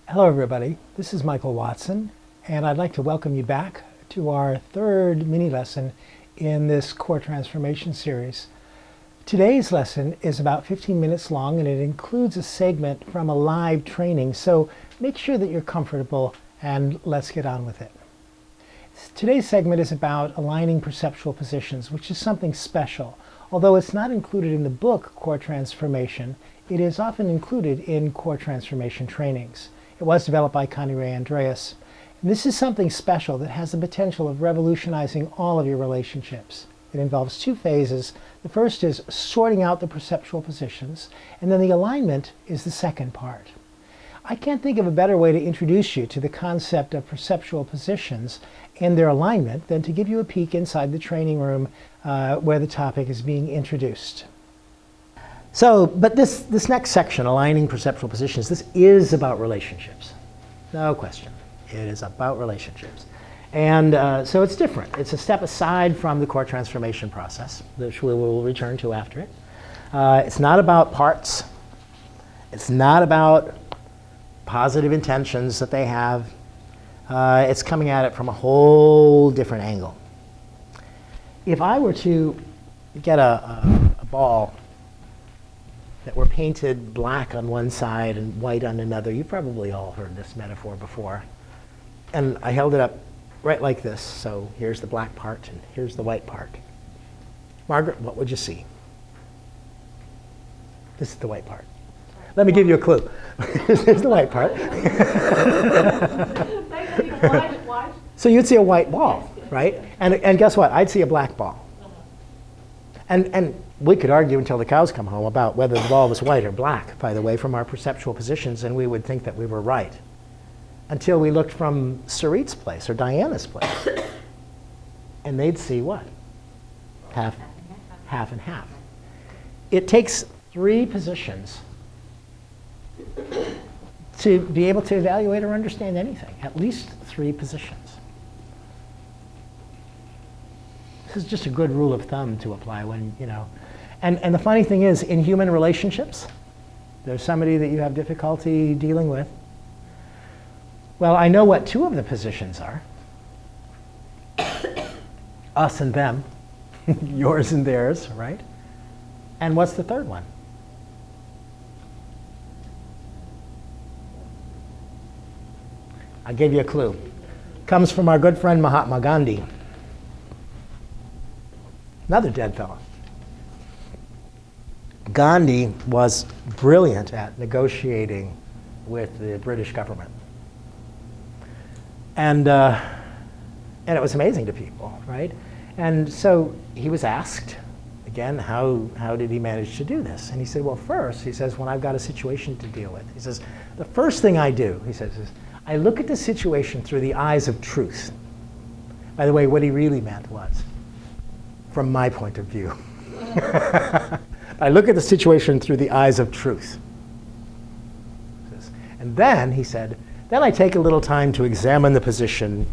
Hello everybody, this is Michael Watson, and I'd like to welcome you back to our third mini lesson in this core transformation series. Today's lesson is about 15 minutes long and it includes a segment from a live training, so make sure that you're comfortable and let's get on with it. Today's segment is about aligning perceptual positions, which is something special. Although it's not included in the book Core Transformation, it is often included in core transformation trainings. It was developed by Connie Ray Andreas. And this is something special that has the potential of revolutionizing all of your relationships. It involves two phases. The first is sorting out the perceptual positions, and then the alignment is the second part. I can't think of a better way to introduce you to the concept of perceptual positions and their alignment than to give you a peek inside the training room where the topic is being introduced. But this next section, aligning perceptual positions, this is about relationships. No question. It is about relationships. And so it's different. It's a step aside from the core transformation process, which we will return to after it. It's not about parts. It's not about positive intentions that they have. It's coming at it from a whole different angle. If I were to get a ball that were painted black on one side and white on another, you've probably all heard this metaphor before. And I held it up right like this. So here's the black part and here's the white part. Margaret, what would you see? This is the white part. Let me give you a clue. Here's the white part. So you'd see a white ball, right? And guess what? I'd see a black ball. And we could argue until the cows come home about whether the ball was white or black, by the way, from our perceptual positions, and we would think that we were right. Until we looked from Sarit's place or Diana's place. And they'd see what? Half and half. It takes three positions to be able to evaluate or understand anything. At least three positions. This is just a good rule of thumb to apply when, And the funny thing is, in human relationships, there's somebody that you have difficulty dealing with. Well, I know what two of the positions are. Us and them. Yours and theirs, right? And what's the third one? I'll give you a clue. Comes from our good friend Mahatma Gandhi. Another dead fellow. Gandhi was brilliant at negotiating with the British government. And it was amazing to people, right? And so he was asked, again, how did he manage to do this? And he said, well, first, he says, when I've got a situation to deal with, he says, the first thing I do, he says, is I look at the situation through the eyes of truth. By the way, what he really meant was, from my point of view, I look at the situation through the eyes of truth. And then, he said, then I take a little time to examine the position,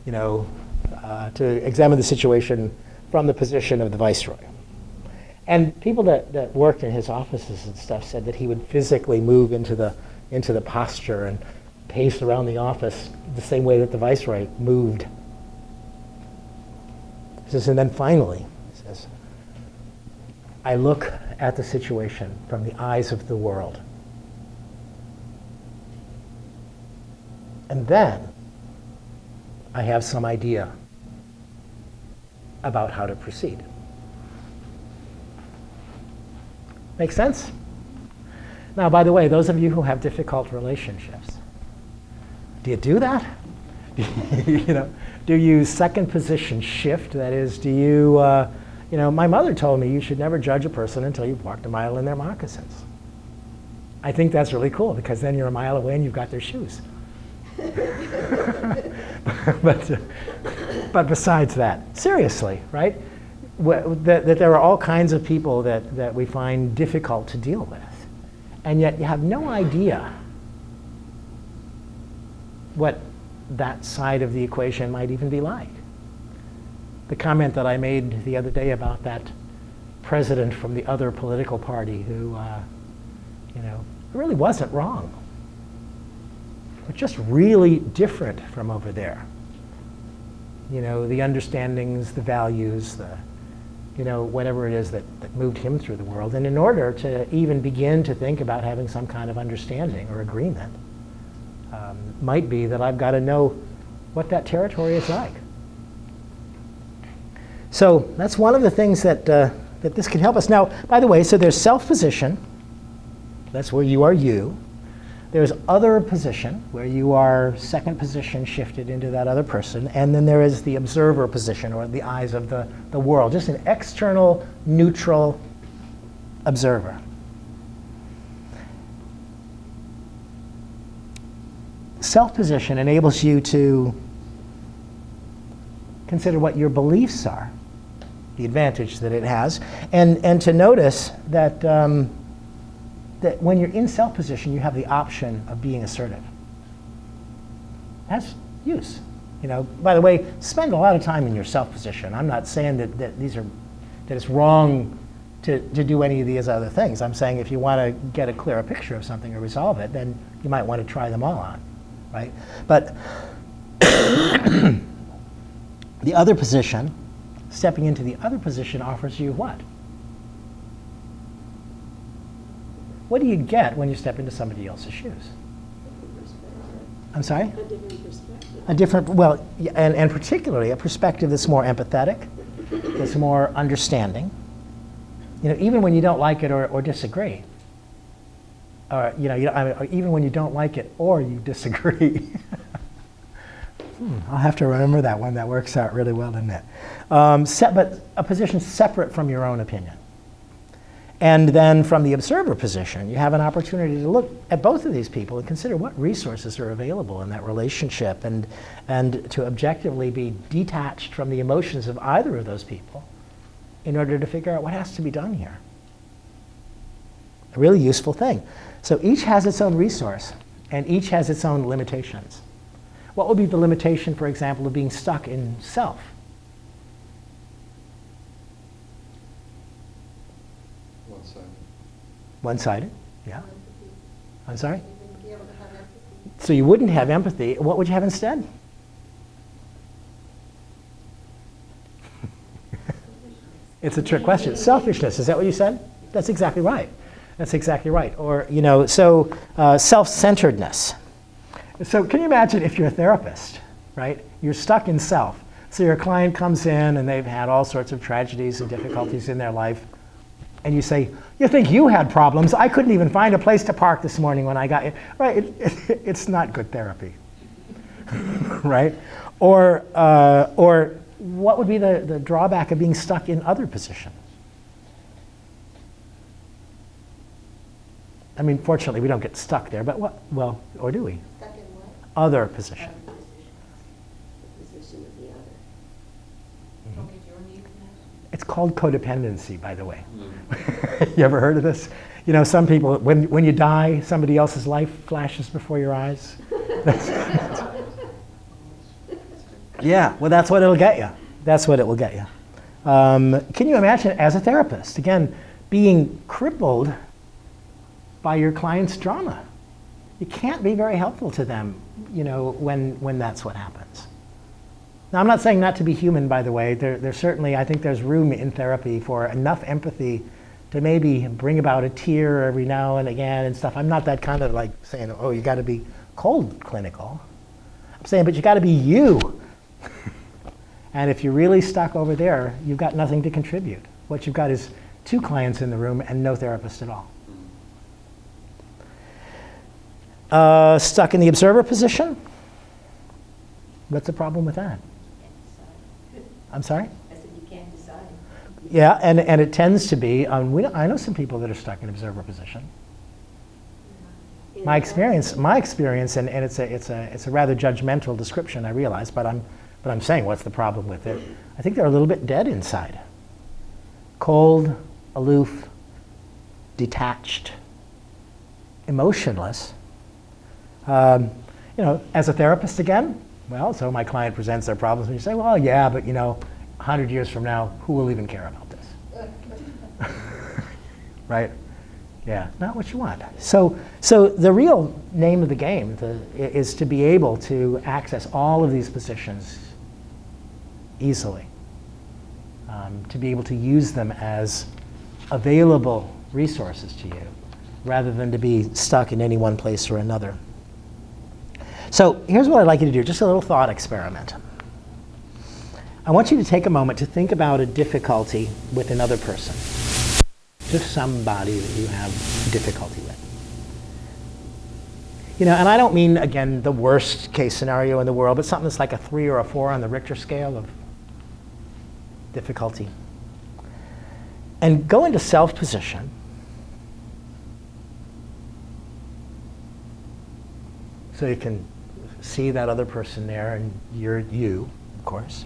to examine the situation from the position of the viceroy. And people that worked in his offices and stuff said that he would physically move into the posture and pace around the office the same way that the viceroy moved. He says, and then finally, he says, I look at the situation from the eyes of the world. And then I have some idea about how to proceed. Make sense? Now, by the way, those of you who have difficult relationships, do you do that? Do you second position shift? That is, do you, my mother told me you should never judge a person until you've walked a mile in their moccasins. I think that's really cool because then you're a mile away and you've got their shoes. but besides that, seriously, right? That there are all kinds of people that we find difficult to deal with. And yet you have no idea what that side of the equation might even be like. The comment that I made the other day about that president from the other political party who, really wasn't wrong. but just really different from over there. You know, the understandings, the values, the, you know, whatever it is that moved him through the world. And in order to even begin to think about having some kind of understanding or agreement, might be that I've got to know what that territory is like. So that's one of the things that, that this can help us. Now, by the way, so there's self-position. That's where you are you. There's other position, where you are second position shifted into that other person. And then there is the observer position, or the eyes of the world, just an external, neutral observer. Self-position enables you to consider what your beliefs are, the advantage that it has, and to notice that that when you're in self-position, you have the option of being assertive. That's use. You know, by the way, spend a lot of time in your self-position. I'm not saying that that it's wrong to do any of these other things. I'm saying if you want to get a clearer picture of something or resolve it, then you might want to try them all on, right? But the other position, stepping into the other position, offers you what? What do you get when you step into somebody else's shoes? I'm sorry? A different perspective. A different, well, and particularly a perspective that's more empathetic, that's more understanding. You know, even when you don't like it or disagree, or you know, or even when you don't like it or you disagree. I'll have to remember that one. That works out really well, doesn't it? But a position separate from your own opinion. And then from the observer position, you have an opportunity to look at both of these people and consider what resources are available in that relationship, and to objectively be detached from the emotions of either of those people in order to figure out what has to be done here. A really useful thing. So each has its own resource, and each has its own limitations. What would be the limitation, for example, of being stuck in self? One-sided, yeah. I'm sorry? So you wouldn't have empathy. What would you have instead? It's a trick question. Selfishness, is that what you said? That's exactly right. That's exactly right. Or, you know, so self-centeredness. So can you imagine if you're a therapist, right? You're stuck in self. So your client comes in and they've had all sorts of tragedies and difficulties in their life. And you say, you think you had problems? I couldn't even find a place to park this morning when I got here. Right? It's not good therapy, right? Or what would be the drawback of being stuck in other position? I mean, fortunately, we don't get stuck there, but what? Well, or do we? Stuck in what? Other position. Other position. The position of the other. Don't get your needs met. It's called codependency, by the way. You ever heard of this? You know, some people, when you die, somebody else's life flashes before your eyes. Yeah, well, that's what it'll get you. That's what it will get you. Can you imagine, as a therapist, again, being crippled by your client's drama? You can't be very helpful to them, you know, when that's what happens. Now, I'm not saying not to be human, by the way. There's certainly, I think there's room in therapy for enough empathy to maybe bring about a tear every now and again and stuff. I'm not that kind of like saying, oh, you got to be cold clinical. I'm saying, but you got to be you. And if you're really stuck over there, you've got nothing to contribute. What you've got is 2 clients in the room and no therapist at all. Stuck in the observer position? What's the problem with that? I'm sorry? I said you can't decide. Yeah, and it tends to be, I know some people that are stuck in observer position. My experience, and it's a rather judgmental description, I realize, but I'm saying, what's the problem with it? I think they're a little bit dead inside. Cold, aloof, detached, emotionless. You know, as a therapist again, well, so my client presents their problems and you say, well, yeah, but you know, 100 years from now, who will even care about this? Right? Yeah, not what you want. So the real name of the game is to be able to access all of these positions easily, to be able to use them as available resources to you, rather than to be stuck in any one place or another. So here's what I'd like you to do, just a little thought experiment. I want you to take a moment to think about a difficulty with another person, just somebody that you have difficulty with. You know, and I don't mean, again, the worst case scenario in the world, but something that's like a 3 or a 4 on the Richter scale of difficulty. And go into self position. So you can see that other person there, and you're you, of course.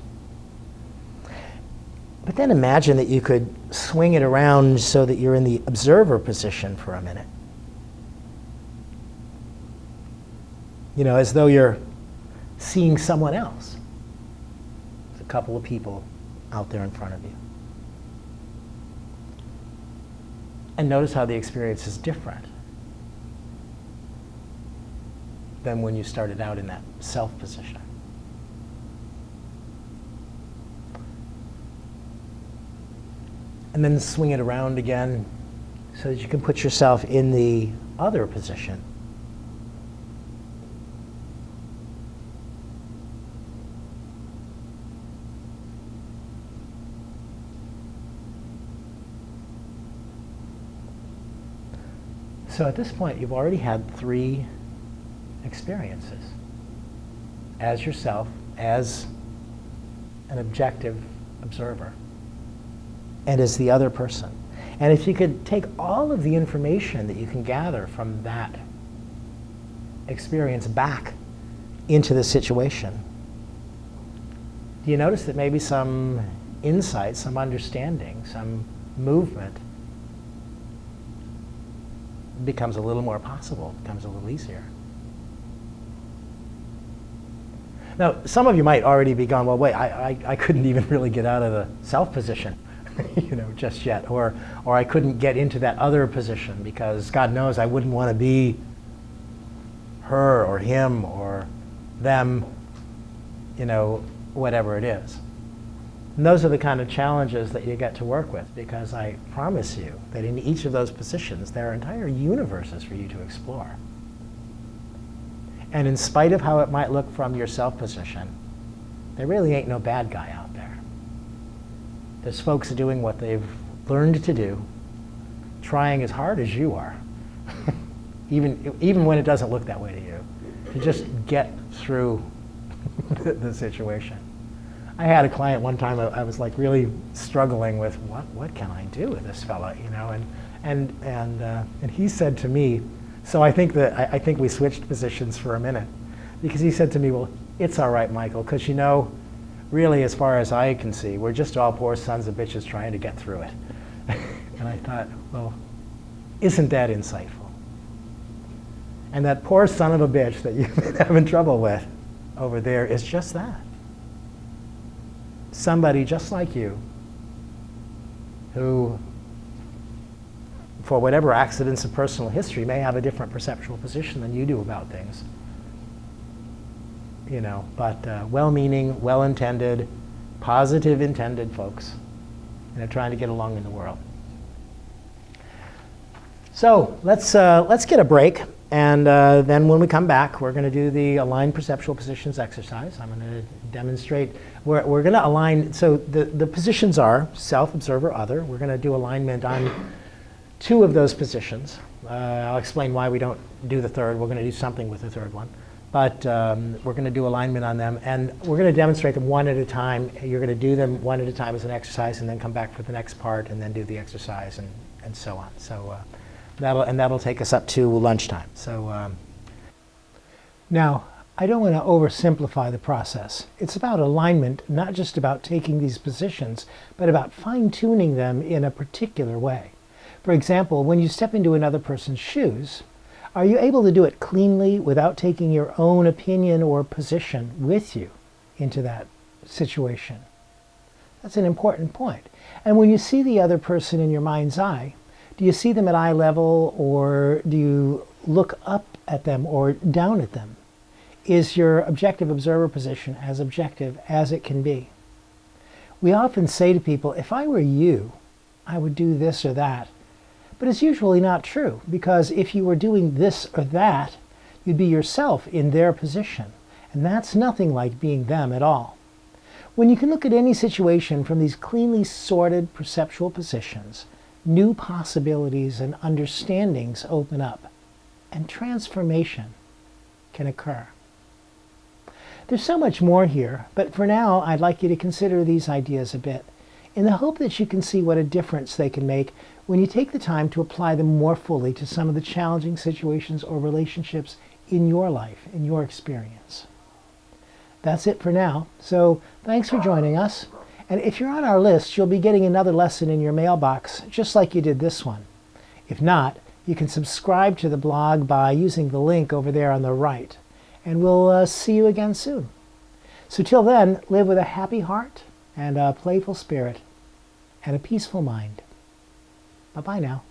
But then imagine that you could swing it around so that you're in the observer position for a minute. You know, as though you're seeing someone else. There's a couple of people out there in front of you. And notice how the experience is different than when you started out in that self position. And then swing it around again so that you can put yourself in the other position. So at this point, you've already had 3 experiences. As yourself, as an objective observer, and as the other person. And if you could take all of the information that you can gather from that experience back into the situation, do you notice that maybe some insight, some understanding, some movement becomes a little more possible, becomes a little easier? Now, some of you might already be going, well, wait, I couldn't even really get out of the self position, you know, just yet, or I couldn't get into that other position because God knows I wouldn't want to be her or him or them, you know, whatever it is. And those are the kind of challenges that you get to work with, because I promise you that in each of those positions, there are entire universes for you to explore. And in spite of how it might look from your self position, there really ain't no bad guy out there. There's folks doing what they've learned to do, trying as hard as you are, even when it doesn't look that way to you, to just get through the situation. I had a client one time, I was like really struggling with what can I do with this fella, you know, and he said to me, so I think we switched positions for a minute, because he said to me, well, it's all right, Michael, because you know, really, as far as I can see, we're just all poor sons of bitches trying to get through it. And I thought, well, isn't that insightful? And that poor son of a bitch that you've been having trouble with over there is just that. Somebody just like you, who, for whatever accidents of personal history, may have a different perceptual position than you do about things. You know, but well-meaning, well-intended, positive intended folks, you know, trying to get along in the world. So let's get a break, and then when we come back, we're going to do the aligned perceptual positions exercise. I'm going to demonstrate. We're going to align. So the positions are self, observer, other. We're going to do alignment on 2 of those positions. I'll explain why we don't do the third. We're going to do something with the third one. But we're going to do alignment on them, and we're going to demonstrate them one at a time. You're going to do them one at a time as an exercise, and then come back for the next part, and then do the exercise, and so on. So that'll take us up to lunchtime. So now, I don't want to oversimplify the process. It's about alignment, not just about taking these positions, but about fine-tuning them in a particular way. For example, when you step into another person's shoes, are you able to do it cleanly without taking your own opinion or position with you into that situation? That's an important point. And when you see the other person in your mind's eye, Do you see them at eye level, or do you look up at them or down at them? Is your objective observer position as objective as it can be? We often say to people, if I were you, I would do this or that. But it's usually not true, because if you were doing this or that, you'd be yourself in their position. And that's nothing like being them at all. When you can look at any situation from these cleanly sorted perceptual positions, new possibilities and understandings open up, and transformation can occur. There's so much more here, but for now I'd like you to consider these ideas a bit, in the hope that you can see what a difference they can make when you take the time to apply them more fully to some of the challenging situations or relationships in your life, in your experience. That's it for now, so thanks for joining us. And if you're on our list, you'll be getting another lesson in your mailbox, just like you did this one. If not, you can subscribe to the blog by using the link over there on the right. And we'll see you again soon. So till then, live with a happy heart and a playful spirit and a peaceful mind. Bye-bye now.